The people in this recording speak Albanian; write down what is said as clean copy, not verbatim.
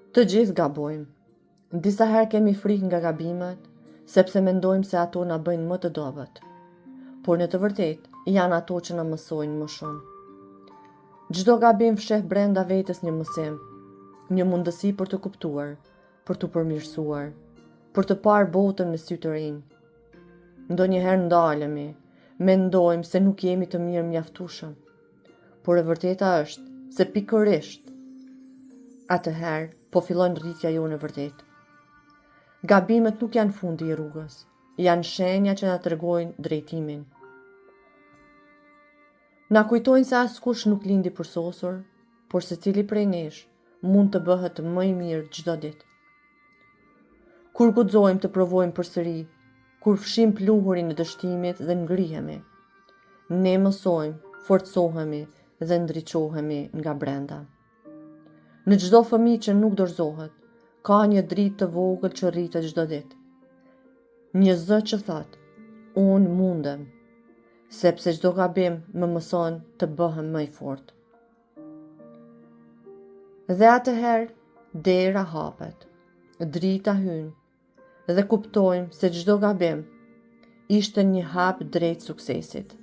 Të gjithë gabojmë. Disa herë kemi frikë nga gabimet, sepse mendojmë se ato na bëjnë më të dobët. Por në të vërtetë janë ato që na mësojnë më shumë. Çdo gabim fsheh brenda vetes një mësim, një mundësi për të kuptuar, për të përmirësuar, për të parë botën me sy të rinj. Ndonjëherë ndalemi, mendojmë se nuk jemi të mirë mjaftueshëm, por e vërteta është se pikërisht atëherë po fillon rritja jonë e vërtetë. Gabimet nuk janë fundi i rrugës, janë shenja që na tregojnë drejtimin. Na kujtojnë se askush nuk lindi përsosur, por secili prej nesh mund të bëhet më i mirë çdo ditë. Kur guxojmë të provojmë përsëri, kur fshim pluhurin e dështimit dhe ngrihemi, ne mësojmë, forcohemi dhe ndriçohemi nga brenda. Në çdo fëmijë që nuk dorëzohet, ka një dritë të vogël që rritet çdo ditë. Një zë që thot, unë mundem, sepse çdo gabim më mëson të bëhem më i fortë. Dhe atëherë, dera hapet, drita hyn, dhe kuptojmë se çdo gabim ishte një hap drejt suksesit.